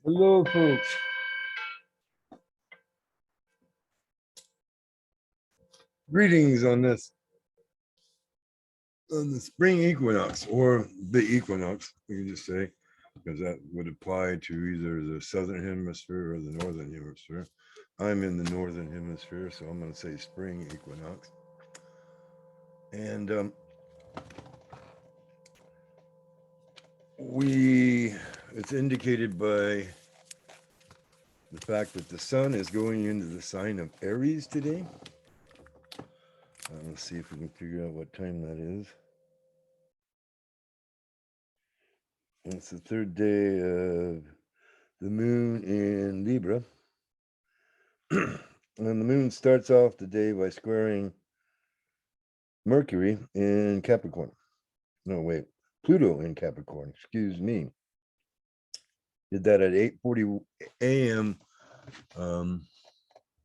Hello, folks. Greetings on the spring equinox, or the equinox, we can just say, because that would apply to either the southern hemisphere or the northern hemisphere. I'm in the northern hemisphere, so I'm going to say spring equinox. And it's indicated by the fact that the sun is going into the sign of Aries today. Let's see if we can figure out what time that is. It's the third day of the moon in Libra. And the moon starts off the day by squaring Mercury in Capricorn. No, wait, Pluto in Capricorn, excuse me. Did that at 8:40 a.m.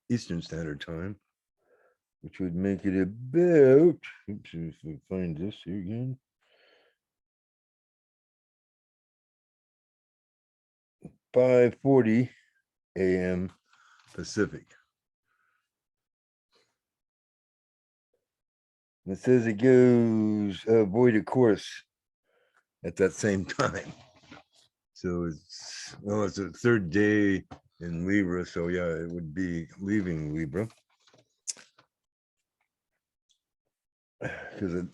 Eastern Standard Time, which would make it about, oops, if we find this here again, 5:40 a.m. Pacific. It says it goes void of course at that same time. So it's the third day in Libra. So yeah, it would be leaving Libra because it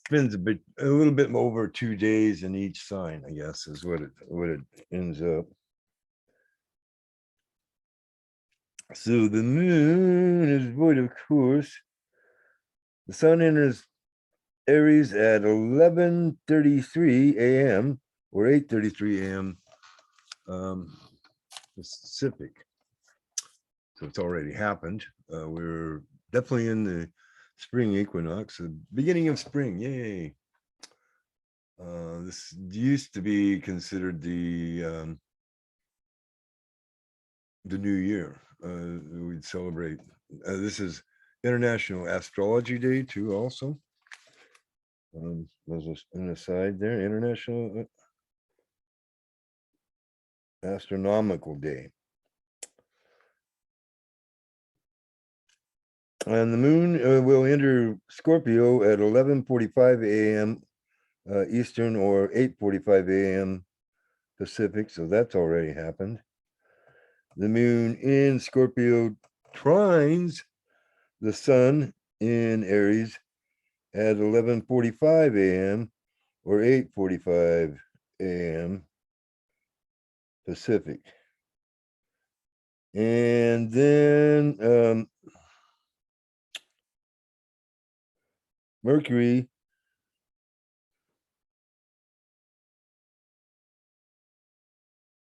spends a little bit over 2 days in each sign, I guess, is what it ends up. So the moon is void of course. The sun enters Aries at 11:33 a.m. or 8:33 a.m. Pacific. So it's already happened. We're definitely in the spring equinox, the beginning of spring. Yay! This used to be considered the new year. We'd celebrate. This is International Astrology Day too. Also, there's an aside there. International Astronomical Day. And the moon will enter Scorpio at 11:45 a.m. Eastern or 8:45 a.m. Pacific. So that's already happened. The moon in Scorpio trines the sun in Aries at 11:45 a.m. or 8:45 a.m. Pacific. And then Mercury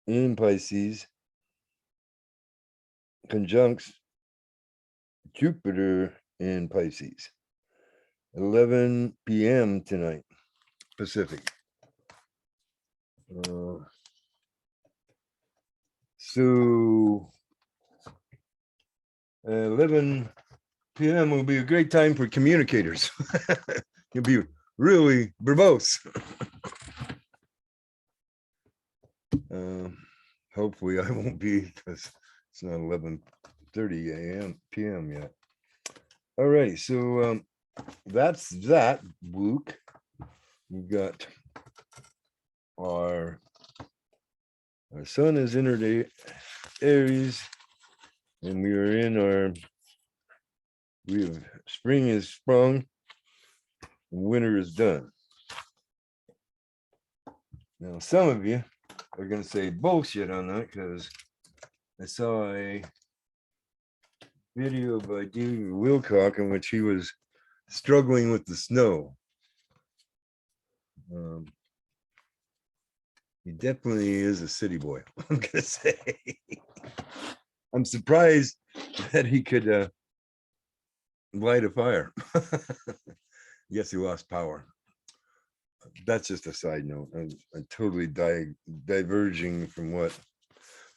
in Pisces conjuncts Jupiter in Pisces. 11 p.m. tonight, Pacific. So 11 p.m. will be a great time for communicators. You'll be really verbose. Hopefully I won't be, because it's not 11:30 a.m. p.m. yet. All right, so that's that, Luke. We've got our sun is entered Aries, and we are in spring is sprung, winter is done. Now, some of you are going to say bullshit on that, because I saw a video by David Wilcock in which he was struggling with the snow. He definitely is a city boy, I'm going to say. I'm surprised that he could light a fire. Yes, he lost power. That's just a side note. I'm totally diverging from what,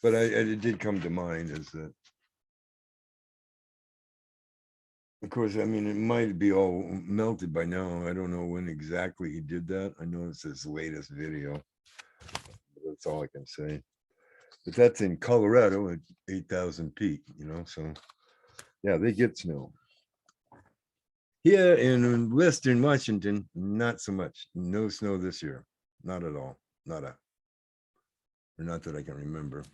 but it did come to mind is that, of course, I mean, it might be all melted by now. I don't know when exactly he did that. I know it's his latest video. That's all I can say. But that's in Colorado at 8,000 feet, you know, so yeah, they get snow. Here in Western Washington, not so much. No snow this year. Not at all. Or not that I can remember.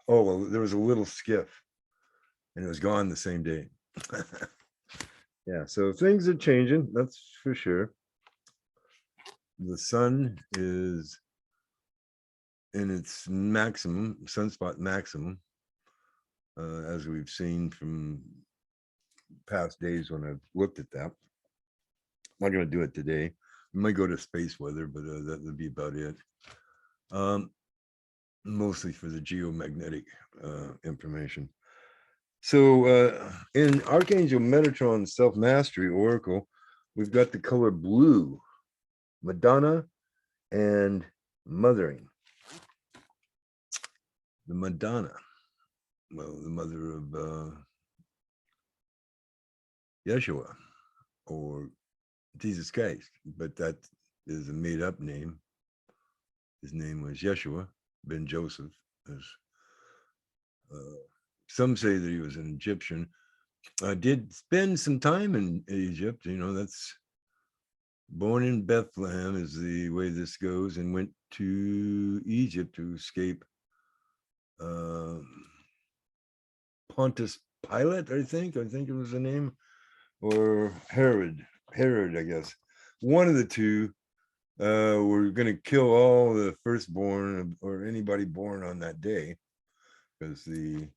Oh, well, there was a little skiff and it was gone the same day. Yeah, so things are changing, that's for sure. The sun is in its maximum, sunspot maximum, as we've seen from past days when I've looked at that. I'm not going to do it today. We might go to space weather, but that would be about it. Mostly for the geomagnetic information. So in Archangel Metatron's self-mastery oracle, we've got the color blue, Madonna and mothering. The Madonna, well, the mother of Yeshua or Jesus Christ, but that is a made-up name. His name was Yeshua ben Joseph. As some say that he was an Egyptian. Did spend some time in Egypt. You know, that's born in Bethlehem is the way this goes, and went to Egypt to escape Pontius Pilate, I think it was the name, or Herod, I guess. One of the two were going to kill all the firstborn or anybody born on that day, because the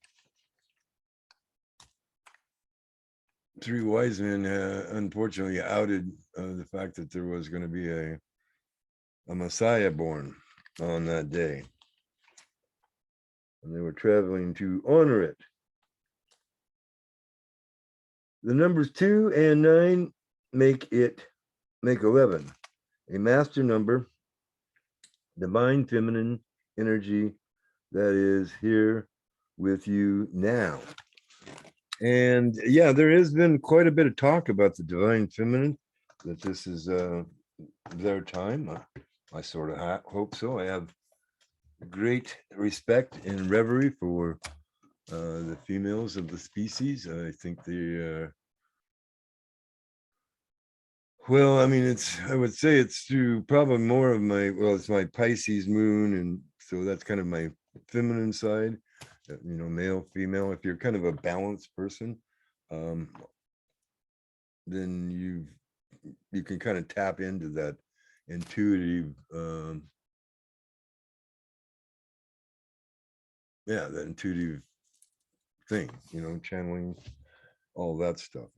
three wise men unfortunately outed the fact that there was going to be a Messiah born on that day. And they were traveling to honor it. The numbers 2 and 9 make 11, a master number, divine feminine energy that is here with you now. And yeah, there has been quite a bit of talk about the divine feminine, that this is their time. I sort of hope so. I have great respect and reverie for the females of the species. I think they well, I mean, I would say it's through probably more of it's my Pisces moon, and so that's kind of my feminine side, you know, male, female. If you're kind of a balanced person, then you can kind of tap into that intuitive, that intuitive thing, you know, channeling, all that stuff.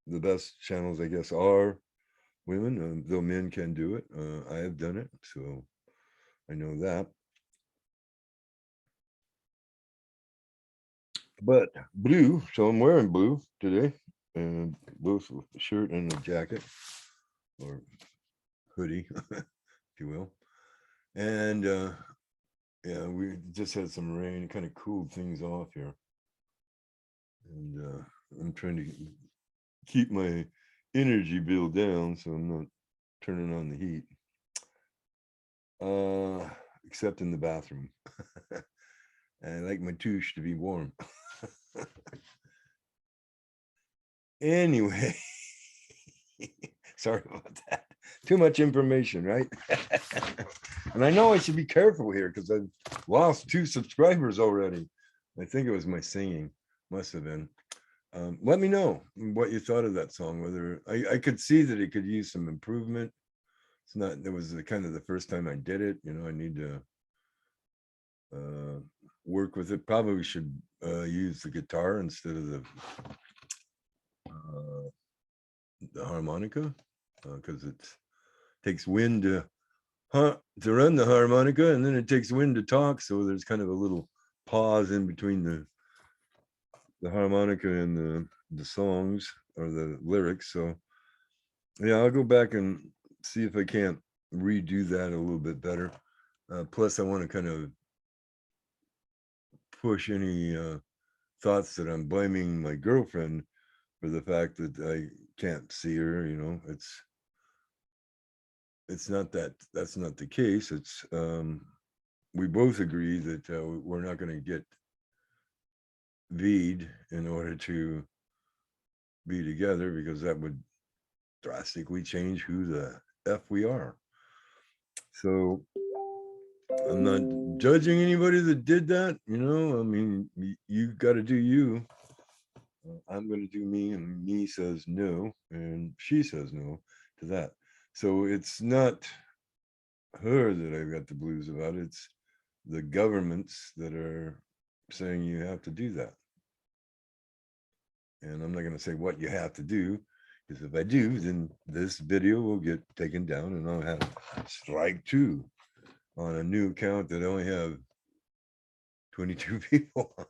The best channels, I guess, are women, though men can do it. I have done it, so I know that. But blue, so I'm wearing blue today, and both a shirt and a jacket, or hoodie, if you will. And yeah, we just had some rain, kind of cooled things off here. And I'm trying to keep my energy bill down, so I'm not turning on the heat. Except in the bathroom. I like my touche to be warm. Anyway, sorry about that. Too much information, right? And I know I should be careful here because I've lost 2 subscribers already. I think it was my singing, must have been. Let me know what you thought of that song. Whether I could see that it could use some improvement. It's not. It was kind of the first time I did it. You know, I need to work with it. Probably should use the guitar instead of the harmonica, because it takes wind to run the harmonica, and then it takes wind to talk. So there's kind of a little pause in between the harmonica and the songs or the lyrics. So yeah, I'll go back and see if I can't redo that a little bit better. Plus, I want to kind of push any thoughts that I'm blaming my girlfriend for the fact that I can't see her. You know, it's not that's not the case. It's we both agree that we're not going to get V'd in order to be together, because that would drastically change who the F we are. So I'm not judging anybody that did that. You know, I mean, you got to do you. I'm going to do me, and me says no, and she says no to that. So it's not her that I've got the blues about. It's the governments that are saying you have to do that. And I'm not going to say what you have to do, because if I do, then this video will get taken down and I'll have strike 2 on a new account that only have 22 people on.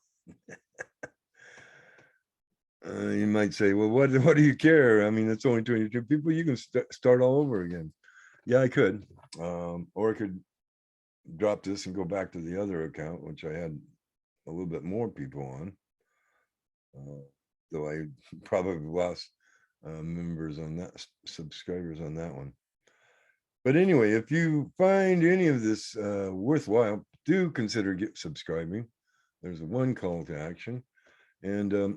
You might say, well, what do you care? I mean, it's only 22 people. You can start all over again. Yeah, I could. Or I could drop this and go back to the other account, which I had a little bit more people on. Though I probably lost members on that, subscribers on that one. But anyway, if you find any of this worthwhile, do consider subscribing. There's one call to action. And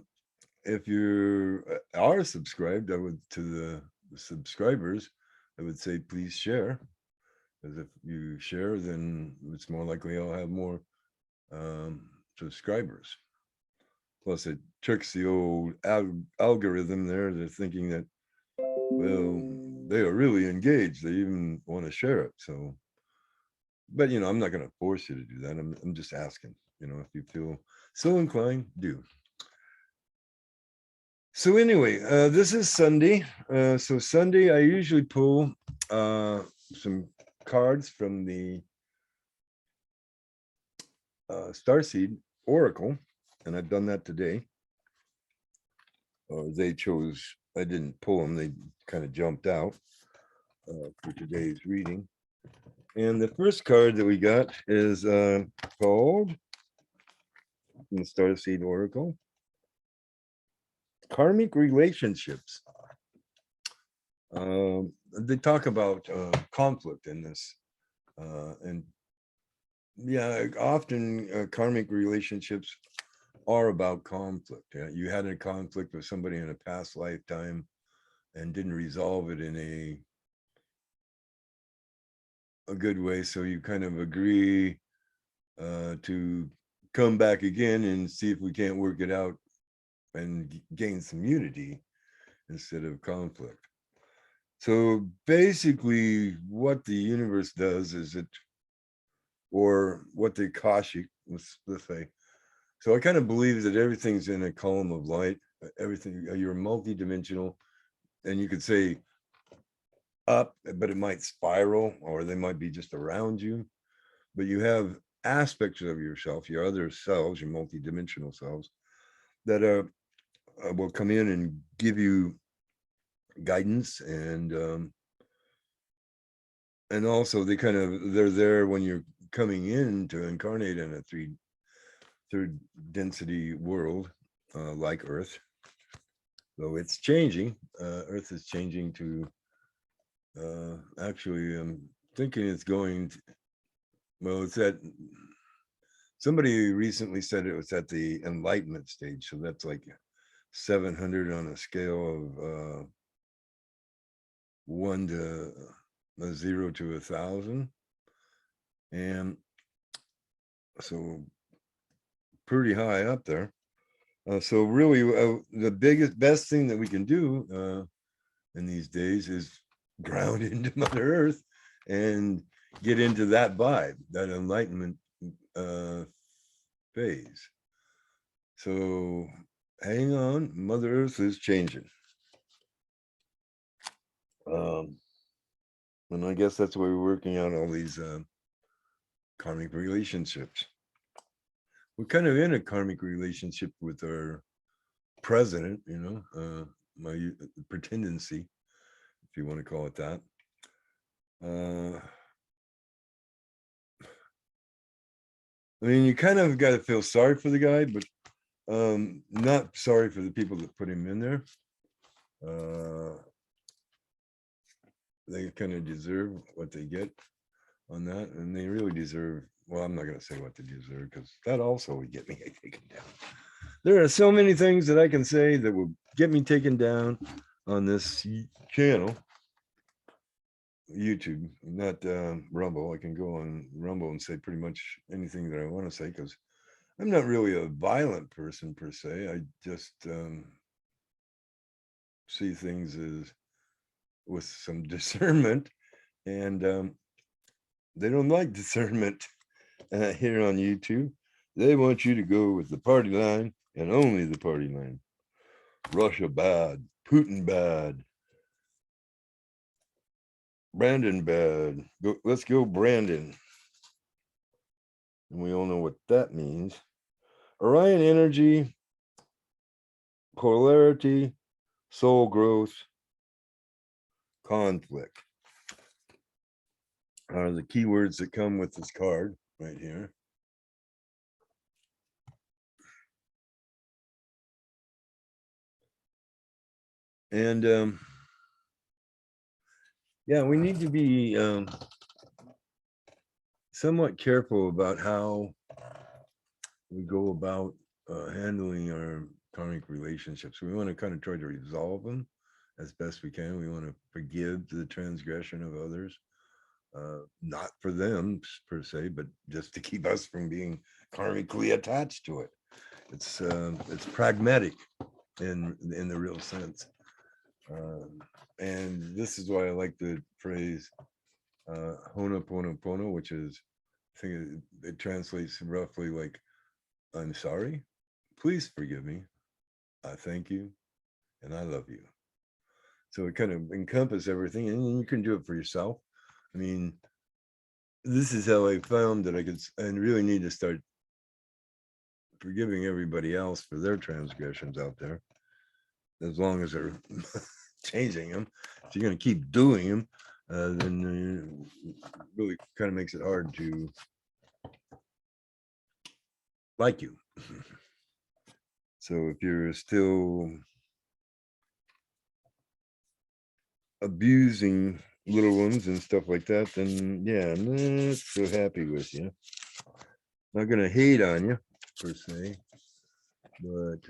if you are subscribed, I would, to the subscribers, I would say please share, because if you share, then it's more likely I'll have more subscribers. Plus, it tricks the old algorithm there. They're thinking that, well, they are really engaged. They even want to share it. So, but you know, I'm not going to force you to do that. I'm just asking. You know, if you feel so inclined, do. So anyway, this is Sunday. So Sunday, I usually pull some cards from the Starseed Oracle, and I've done that today. They chose, I didn't pull them, they kind of jumped out for today's reading. And the first card that we got is called, from the Starseed Oracle, Karmic Relationships. They talk about conflict in this. And yeah, often karmic relationships are about conflict. You had a conflict with somebody in a past lifetime and didn't resolve it in a good way. So you kind of agree to come back again and see if we can't work it out and gain some unity instead of conflict. So basically what the universe does is it, or what the Akashic, let's say. So I kind of believe that everything's in a column of light. Everything, you're multidimensional, and you could say up, but it might spiral, or they might be just around you. But you have aspects of yourself, your other selves, your multidimensional selves, that will come in and give you guidance, and also they're there when you're coming in to incarnate in a third density world like Earth. So it's changing. Earth is changing to actually, I'm thinking it's going to, well, it's at, somebody recently said it was at the enlightenment stage. So that's like 700 on a scale of 1 to 0 to 1,000. And so pretty high up there. So really the best thing that we can do in these days is ground into Mother Earth and get into that vibe, that enlightenment phase. So hang on, Mother Earth is changing. And I guess that's why we're working out all these karmic relationships. We're kind of in a karmic relationship with our president, you know, my pretendency, if you want to call it that. I mean, you kind of got to feel sorry for the guy, but not sorry for the people that put him in there. They kind of deserve what they get. on that, and they really deserve. Well, I'm not going to say what they deserve because that also would get me taken down. There are so many things that I can say that will get me taken down on this channel, YouTube, not Rumble. I can go on Rumble and say pretty much anything that I want to say because I'm not really a violent person per se. I just see things as with some discernment, and they don't like discernment here on YouTube. They want you to go with the party line and only the party line. Russia bad, Putin bad, Brandon bad. Let's go, Brandon. And we all know what that means. Orion energy, polarity, soul growth, conflict are the keywords that come with this card right here. And yeah, we need to be somewhat careful about how we go about handling our karmic relationships. We want to kind of try to resolve them as best we can. We want to forgive the transgression of others, not for them per se, but just to keep us from being karmically attached to it. It's pragmatic in the real sense, and this is why I like the phrase Ho'oponopono, which is, I think it translates roughly like, I'm sorry, please forgive me, I thank you, and I love you. So it kind of encompasses everything, and you can do it for yourself. I mean, this is how I found that I could, and really need to start forgiving everybody else for their transgressions out there, as long as they're changing them. If you're going to keep doing them, then it really kind of makes it hard to like you. So if you're still abusing little ones and stuff like that, then yeah, I'm not so happy with you. Not going to hate on you per se, but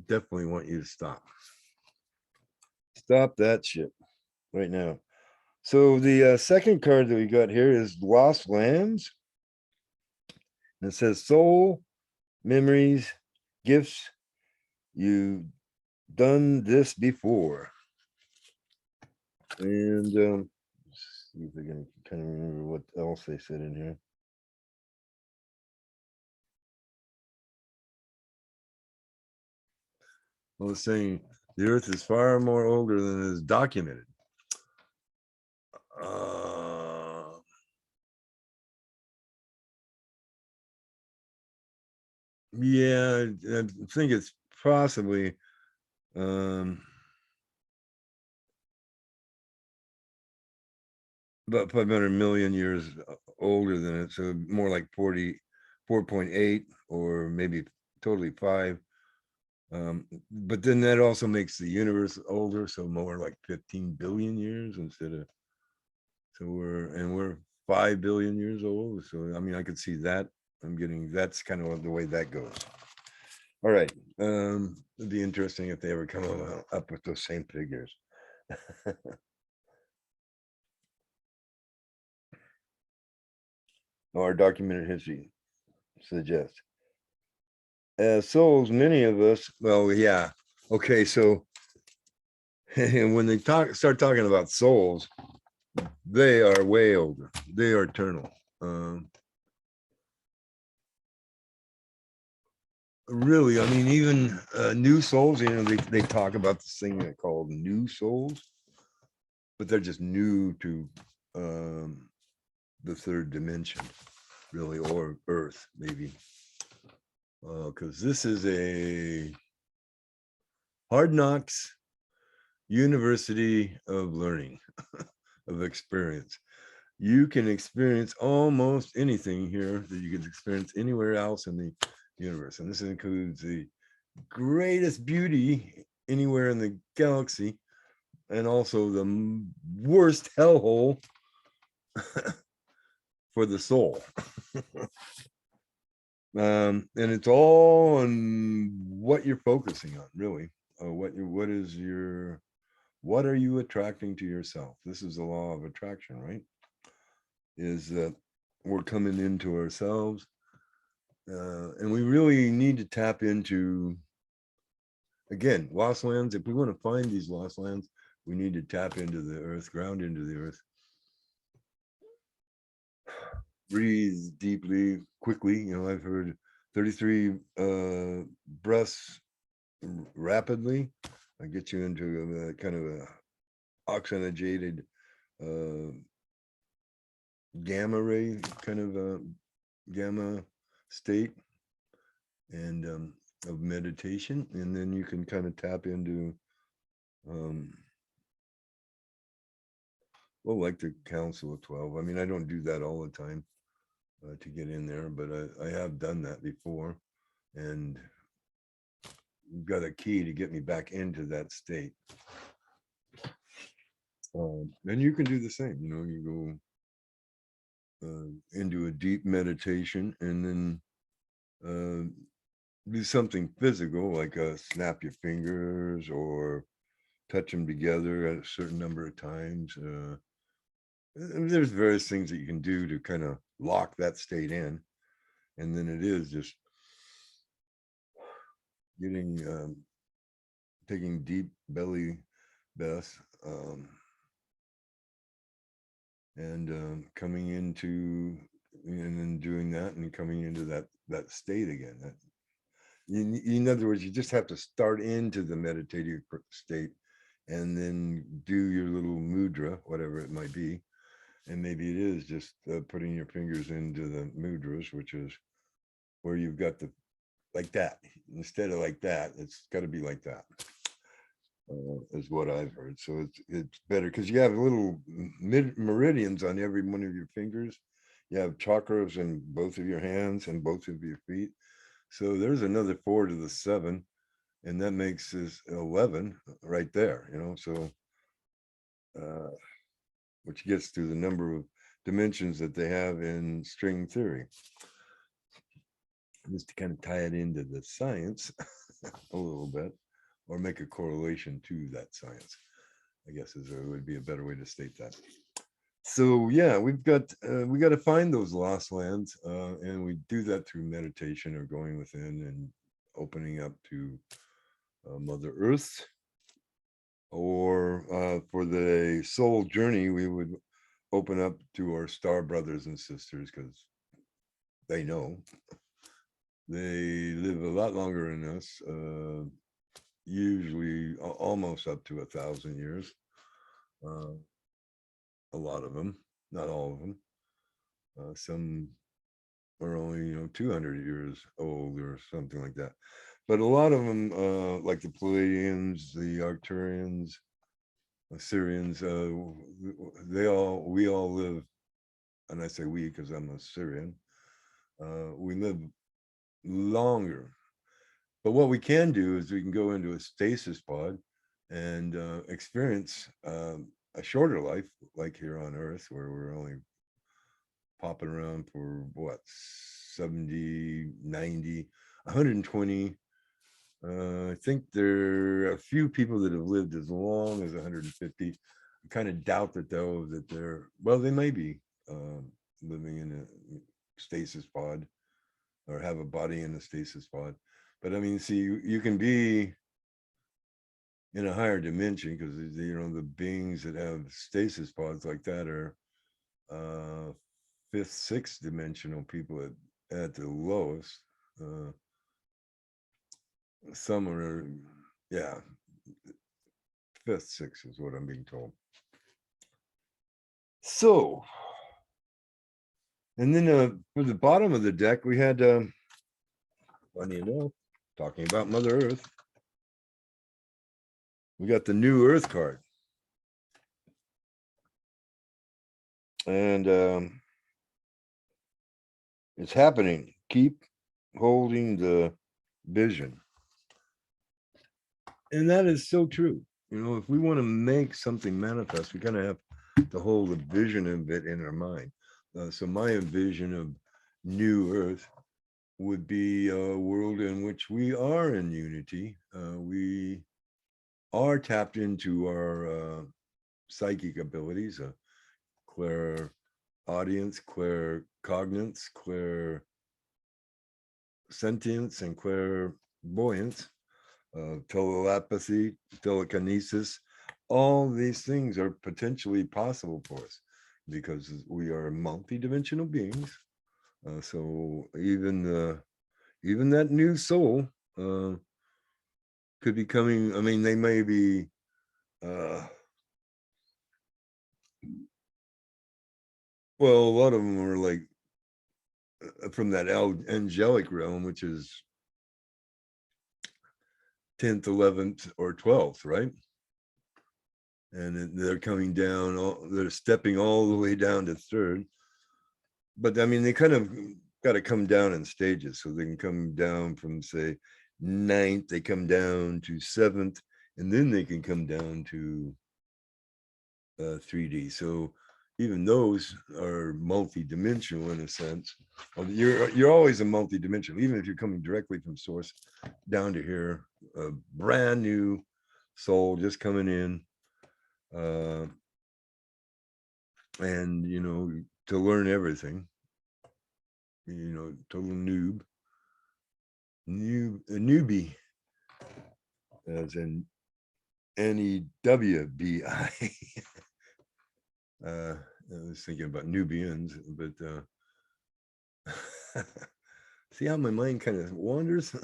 definitely want you to stop. Stop that shit right now. So the second card that we got here is Lost Lands. And it says soul, memories, gifts. You've done this before. And let's see if I can kind of remember what else they said in here. I was saying the earth is far more older than is documented. Yeah, I think it's possibly about 500 million years older than it, so more like 44.8 or maybe totally 5. But then that also makes the universe older, so more like 15 billion years instead of, so we're 5 billion years old. So I mean, I could see that. That's kind of the way that goes. All right. It'd be interesting if they ever come up with those same figures. Our documented history suggests. As souls, many of us, well, yeah. Okay, so when they start talking about souls, they are way older. They are eternal. Really, I mean, even new souls, they talk about this thing called new souls, but they're just new to the third dimension, really, or Earth, maybe. Because this is a hard knocks university of learning, of experience. You can experience almost anything here that you can experience anywhere else in the universe. And this includes the greatest beauty anywhere in the galaxy, and also the worst hellhole for the soul. And it's all on what you're focusing on, really. What are you attracting to yourself? This is the law of attraction, right? Is that we're coming into ourselves, and we really need to tap into, again, lost lands. If we want to find these lost lands, we need to tap into the earth, ground into the earth, breathe deeply, quickly. You know, I've heard 33 breaths rapidly. I get you into a kind of a oxygenated gamma ray kind of a gamma state and of meditation, and then you can kind of tap into well, like the Council of 12. I mean, I don't do that all the time to get in there, but I have done that before, and got a key to get me back into that state. And you can do the same. You know, you go into a deep meditation, and then do something physical, like snap your fingers or touch them together at a certain number of times. There's various things that you can do to kind of lock that state in, and then it is just getting taking deep belly breaths, and coming into, and then doing that and coming into that state again. In other words, you just have to start into the meditative state, and then do your little mudra, whatever it might be. And maybe it is just putting your fingers into the mudras, which is where you've got the, like that. Instead of like that, it's got to be like that, is what I've heard. So it's better because you have little meridians on every one of your fingers. You have chakras in both of your hands and both of your feet. So there's another 4 to the 7, and that makes this 11 right there, you know. So which gets to the number of dimensions that they have in string theory. Just to kind of tie it into the science a little bit, or make a correlation to that science, I guess would be a better way to state that. So yeah, we got to find those lost lands, and we do that through meditation or going within and opening up to Mother Earth. Or for the soul journey, we would open up to our star brothers and sisters, because they know they live a lot longer than us, usually almost up to 1,000 years. A lot of them, not all of them. Some are only 200 years old or something like that. But a lot of them, like the Pleiadians, the Arcturians, Assyrians, we all live, and I say we because I'm a Syrian, we live longer. But what we can do is we can go into a stasis pod and experience a shorter life, like here on Earth, where we're only popping around for what, 70, 90, 120. I think there are a few people that have lived as long as 150. I kind of doubt that, though, that they may be living in a stasis pod or have a body in a stasis pod. But I mean, see, you can be in a higher dimension, because the beings that have stasis pods like that are 5th, 6th dimensional people at the lowest. Some are, yeah, 5th, 6th is what I'm being told. So, and then for the bottom of the deck, we had, funny enough, talking about Mother Earth, we got the New Earth card. And it's happening. Keep holding the vision. And that is so true. If we want to make something manifest, we kind of have to hold the vision of it in our mind. So my vision of New Earth would be a world in which we are in unity. We are tapped into our psychic abilities, clairaudience, claircognizance, clairsentience, and clairvoyance, telepathy, telekinesis. All these things are potentially possible for us because we are multidimensional beings. So even that new soul could be coming. I mean, they may be well, a lot of them are like from that angelic realm, which is 10th, 11th, or 12th, right? And they're coming down, they're stepping all the way down to third. But I mean, they kind of got to come down in stages. So they can come down from, say, 9th, they come down to 7th, and then they can come down to 3D. So even those are multi-dimensional in a sense. You're always a multi-dimensional, even if you're coming directly from source down to here, a brand new soul just coming in, and to learn everything. Total a newbie, as in NEWBI. I was thinking about Nubians, but see how my mind kind of wanders?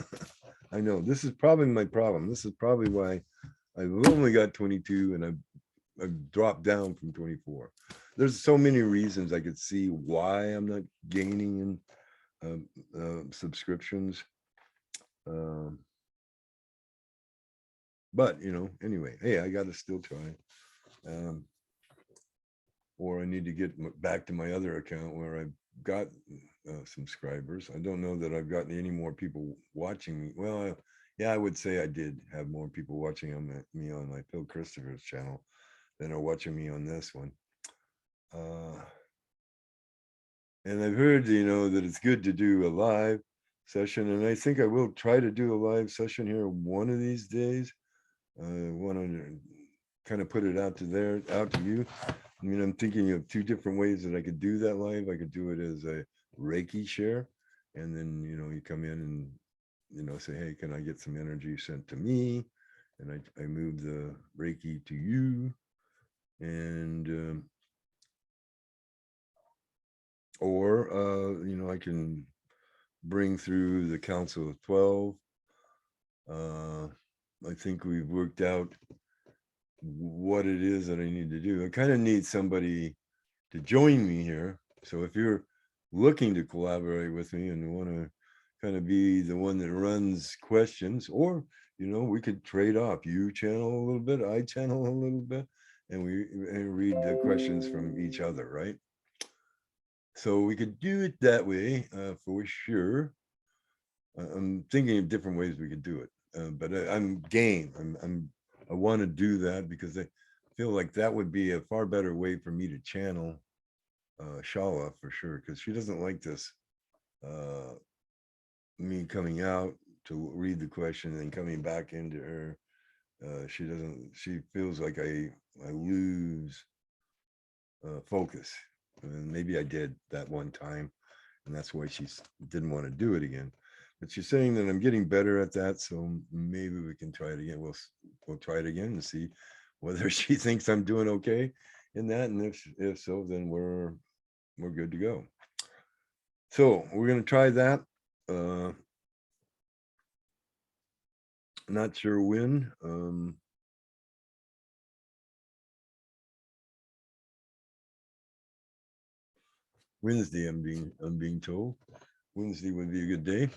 I know this is probably my problem. This is probably why I've only got 22 and I've dropped down from 24. There's so many reasons I could see why I'm not gaining in subscriptions. But anyway, hey, I got to still try. Or I need to get back to my other account where I've got subscribers. I don't know that I've gotten any more people watching me. Well, yeah, I would say I did have more people watching me on my Phil Christopher's channel than are watching me on this one. And I've heard, that it's good to do a live session, and I think I will try to do a live session here one of these days. I want to kind of put it out to you. I mean, I'm thinking of two different ways that I could do that live. I could do it as a Reiki share, and then you come in and say, hey, can I get some energy sent to me? And I move the Reiki to you, and or I can bring through the Council of 12. I think we've worked out what it is that I need to do. I kind of need somebody to join me here. So if you're looking to collaborate with me and want to kind of be the one that runs questions, or we could trade off. You channel a little bit, I channel a little bit, and we read the questions from each other, right? So we could do it that way for sure. I'm thinking of different ways we could do it, but I'm game. I want to do that because I feel like that would be a far better way for me to channel Shala for sure, because she doesn't like this me coming out to read the question and then coming back into her. She feels like I lose focus, and maybe I did that one time, and that's why she didn't want to do it again. But she's saying that I'm getting better at that, so maybe we can try it again. We'll try it again and see whether she thinks I'm doing okay in that, and if so, then we're good to go. So we're going to try that. Not sure when. Wednesday, I'm being told. Wednesday would be a good day.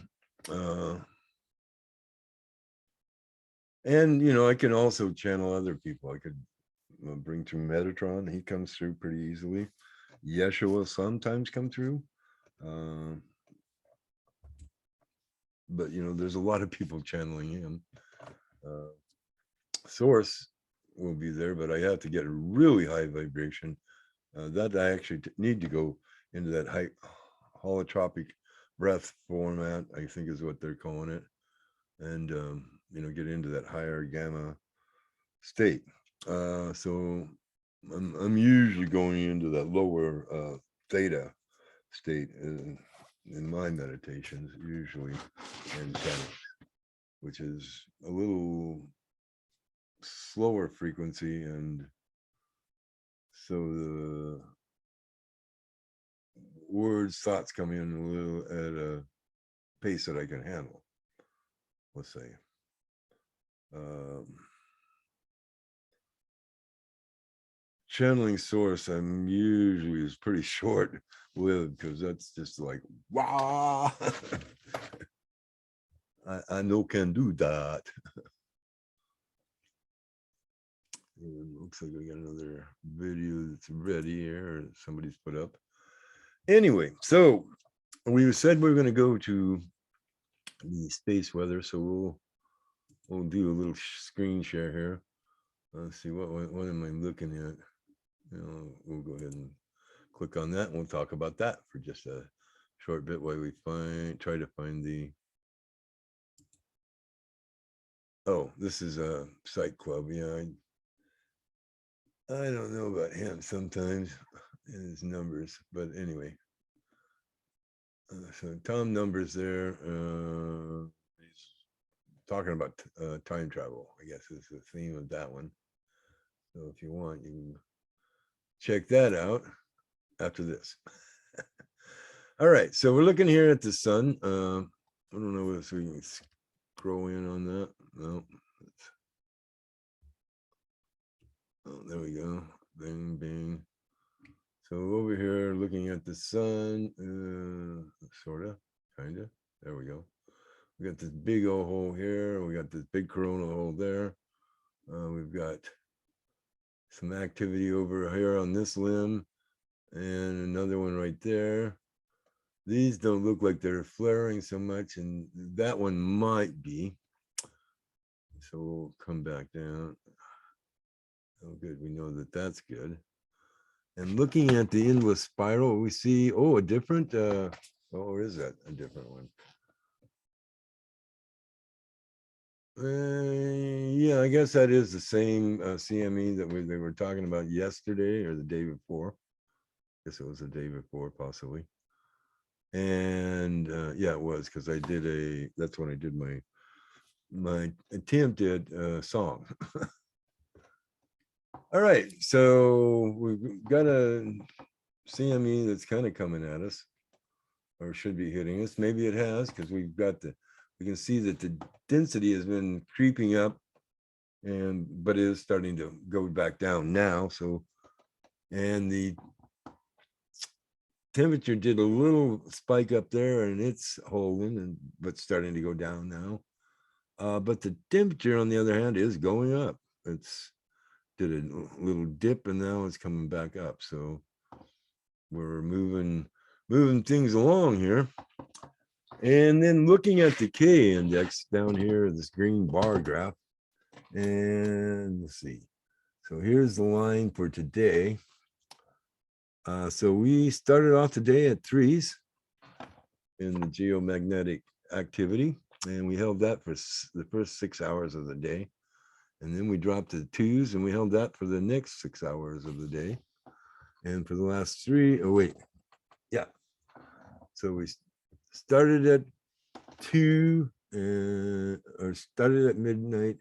And I can also channel other people. I could bring through Metatron. He comes through pretty easily. Yeshua sometimes come through. But there's a lot of people channeling him. Source will be there, but I have to get a really high vibration. That I actually need to go into that high holotropic breath format, I think is what they're calling it, and get into that higher gamma state. So I'm usually going into that lower theta state in my meditations, usually, and which is a little slower frequency, and so the words, thoughts come in a little at a pace that I can handle. Let's say. Channeling source, I'm usually is pretty short lived because that's just like wow. I no can do that. It looks like we got another video that's ready here. Somebody's put up. Anyway, so we said we are going to go to the space weather, so we'll do a little screen share here. Let's see what am I looking at. We'll go ahead and click on that, and we'll talk about that for just a short bit while we try to find the. Oh, this is a Psych Club. Yeah, I don't know about him sometimes and his numbers, but anyway. So Tom Numbers there. He's talking about time travel, I guess is the theme of that one. So if you want, you can check that out after this. All right, so we're looking here at the sun. I don't know if we can scroll in on that. No. Oh, there we go. Bing, bing. So over here, looking at the sun, sorta, kinda. There we go. We got this big old hole here. We got this big corona hole there. We've got some activity over here on this limb, and another one right there. These don't look like they're flaring so much, and that one might be. So we'll come back down. Oh, good. We know that that's good. And looking at the endless spiral, we see, a different, or is that a different one? Yeah, I guess that is the same CME that they were talking about yesterday or the day before. I guess it was the day before, possibly. And yeah, it was because that's when I did my attempted song. All right, so we've got a CME that's kind of coming at us, or should be hitting us. Maybe it has, because we can see that the density has been creeping up, but it is starting to go back down now. So, and the temperature did a little spike up there, and it's holding, but starting to go down now. But the temperature, on the other hand, is going up. It's did a little dip, and now it's coming back up. So we're moving things along here. And then looking at the K index down here, this green bar graph, and let's see. So here's the line for today. So we started off today at 3s in the geomagnetic activity, and we held that for the first 6 hours of the day. And then we dropped to 2s, and we held that for the next 6 hours of the day. And for the last 3, so we started at 2, or started at midnight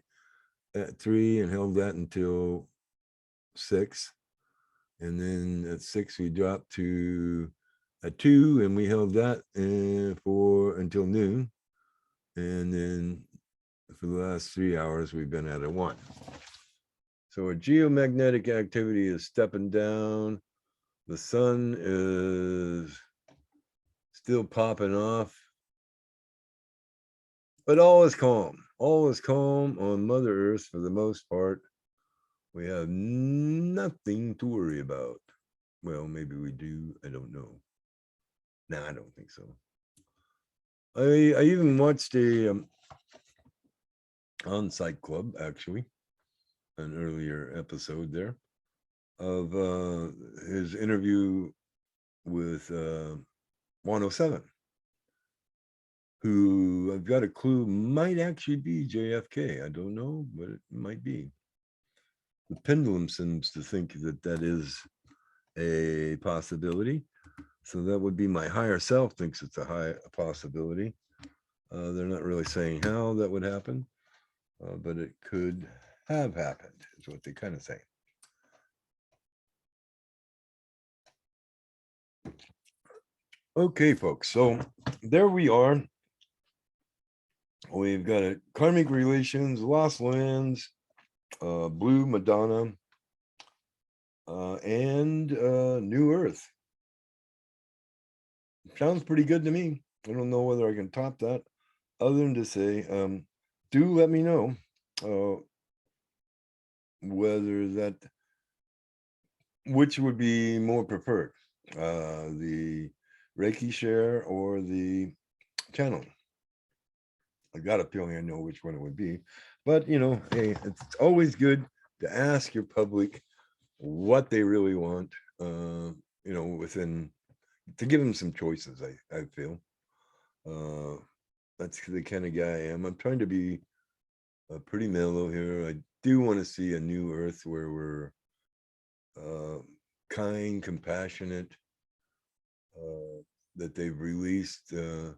at 3 and held that until 6. And then at 6, we dropped to a 2, and we held that for until noon. And then for the last 3 hours, we've been at a 1. So our geomagnetic activity is stepping down. The sun is still popping off, but all is calm. All is calm on Mother Earth for the most part. We have nothing to worry about. Well, maybe we do. I don't know. No, I don't think so. I even watched a on Psych Club, actually, an earlier episode there of his interview with 107, who I've got a clue might actually be JFK. I don't know, but it might be. The pendulum seems to think that that is a possibility. So that would be my higher self thinks it's a possibility. They're not really saying how that would happen, but it could have happened, is what they kind of say. Okay, folks. So there we are. We've got a karmic relations, lost lands, Blue Madonna, and New Earth. Sounds pretty good to me. I don't know whether I can top that, other than to say, do let me know whether that, which would be more preferred, the Reiki share or the channeling. I got a feeling I know which one it would be, but you know, hey, it's always good to ask your public what they really want, you know, within, to give them some choices. I feel that's the kind of guy I am. I'm trying to be pretty mellow here. I do want to see a new earth where we're kind, compassionate, that they've released the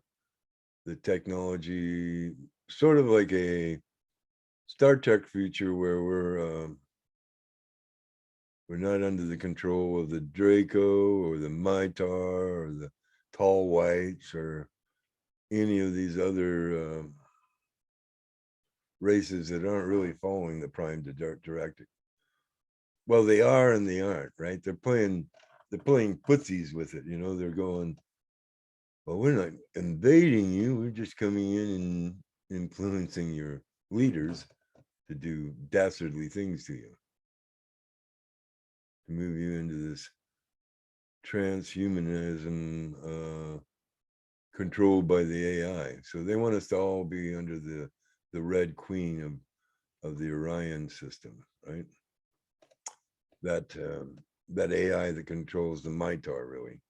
technology, sort of like a Star Trek future where we're not under the control of the Draco or the Mitar or the Tall Whites or any of these other races that aren't really following the Prime Directive. Well, they are and they aren't, right? They're playing footsies with it. You know, they're going, well, we're not invading you. We're just coming in and influencing your leaders to do dastardly things to you, to move you into this transhumanism controlled by the AI. So they want us to all be under the Red Queen of the Orion system, right? That AI that controls the Mitar, really,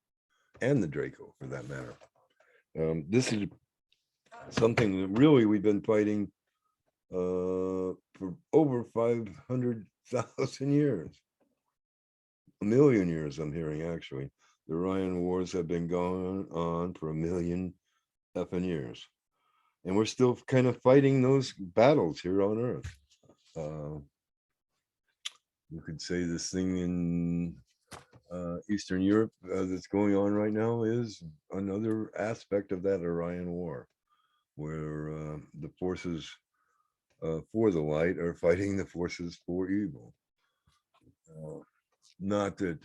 and the Draco, for that matter. This is something that really we've been fighting for over 500,000 years. A million years, I'm hearing, actually. The Orion Wars have been going on for a million effing years. And we're still kind of fighting those battles here on Earth. You could say this thing in Eastern Europe that's going on right now is another aspect of that Orion War, where the forces for the light are fighting the forces for evil. Not that,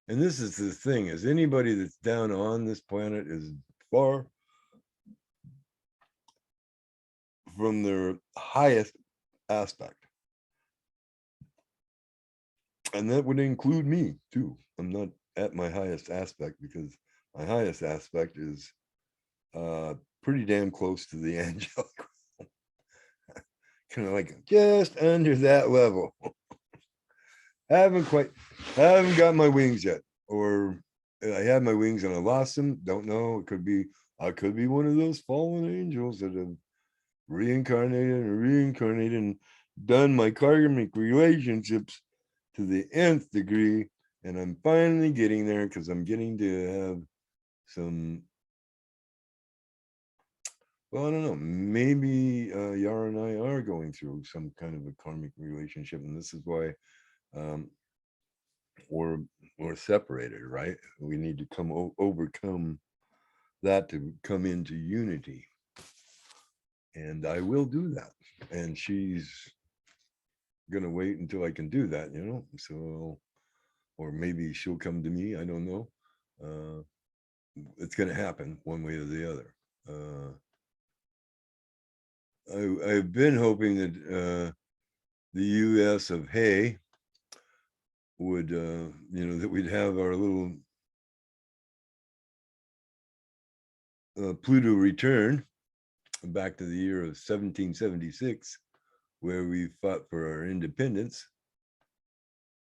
and this is the thing, is anybody that's down on this planet is far from their highest aspect. And that would include me too. I'm not at my highest aspect because my highest aspect is pretty damn close to the angelic. Kind of like just under that level. haven't got my wings yet, or I had my wings and I lost them. Don't know. I could be one of those fallen angels that have reincarnated and done my karmic relationships to the nth degree, and I'm finally getting there because I'm getting to have some, well, I don't know, maybe Yara and I are going through some kind of a karmic relationship, and this is why we're separated, right? We need to overcome that to come into unity, and I will do that, and she's gonna wait until I can do that, you know. So, or maybe she'll come to me, I don't know. It's gonna happen one way or the other. I've been hoping that the US of Hay would, you know, that we'd have our little Pluto return back to the year of 1776, where we fought for our independence.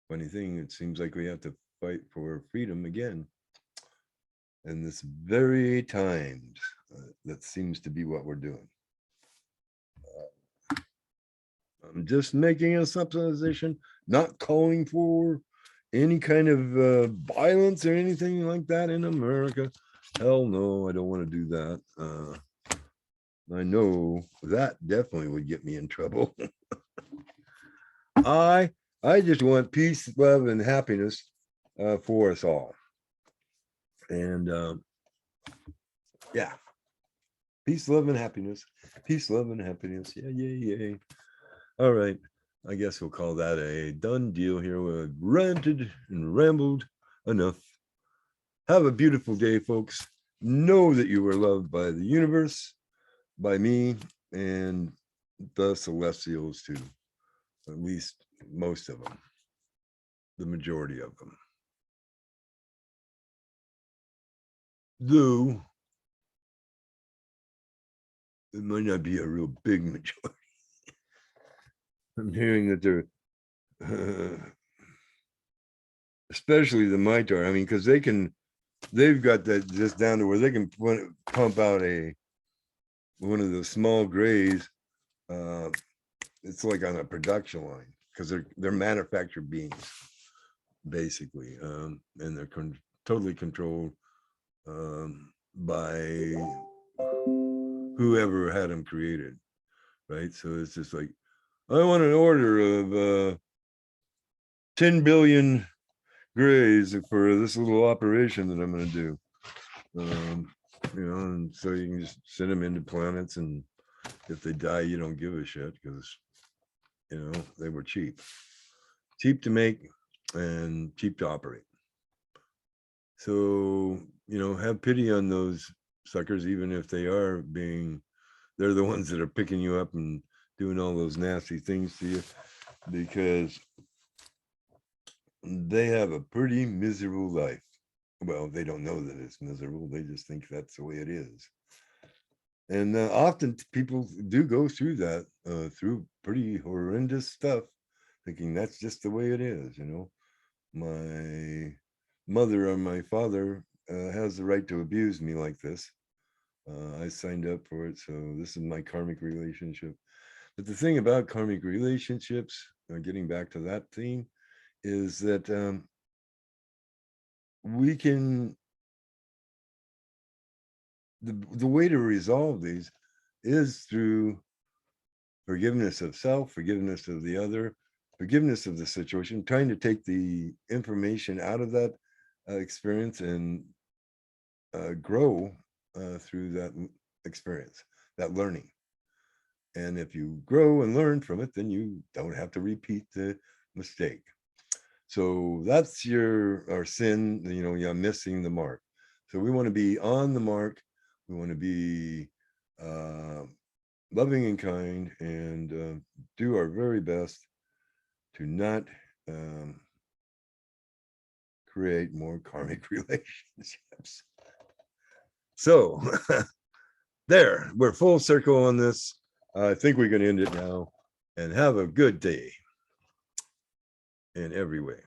Funny thing, it seems like we have to fight for freedom again. And this very times, that seems to be what we're doing. I'm just making a supposition, not calling for any kind of violence or anything like that in America. Hell no, I don't want to do that. I know that definitely would get me in trouble. I just want peace, love, and happiness for us all. And yeah, peace, love, and happiness. Peace, love, and happiness. Yeah, yeah, yeah. All right. I guess we'll call that a done deal here. We've ranted and rambled enough. Have a beautiful day, folks. Know that you are loved by the universe, by me, and the celestials too. At least most of them, the majority of them. Though it might not be a real big majority. I'm hearing that they're, especially the Mitar. I mean, because they've got that just down to where they can pump out one of the small grays. It's like on a production line because they're manufactured beings, basically, and they're totally controlled by whoever had them created, right? So it's just like, I want an order of 10 billion grays for this little operation that I'm going to do. And so you can just send them into planets, and if they die, you don't give a shit because, they were cheap to make and cheap to operate. So, have pity on those suckers, even if they're the ones that are picking you up and doing all those nasty things to you, because they have a pretty miserable life. Well, they don't know that it's miserable. They just think that's the way it is. And often people do go through that, through pretty horrendous stuff, thinking that's just the way it is. My mother or my father has the right to abuse me like this. I signed up for it, so this is my karmic relationship. But the thing about karmic relationships, getting back to that theme, is that we can, the way to resolve these is through forgiveness of self, forgiveness of the other, forgiveness of the situation, trying to take the information out of that experience and grow through that experience, that learning. And if you grow and learn from it, then you don't have to repeat the mistake. So that's our sin, you're missing the mark. So we want to be on the mark. We want to be loving and kind, and do our very best to not create more karmic relationships. So there, we're full circle on this. I think we can end it now, and have a good day in every way.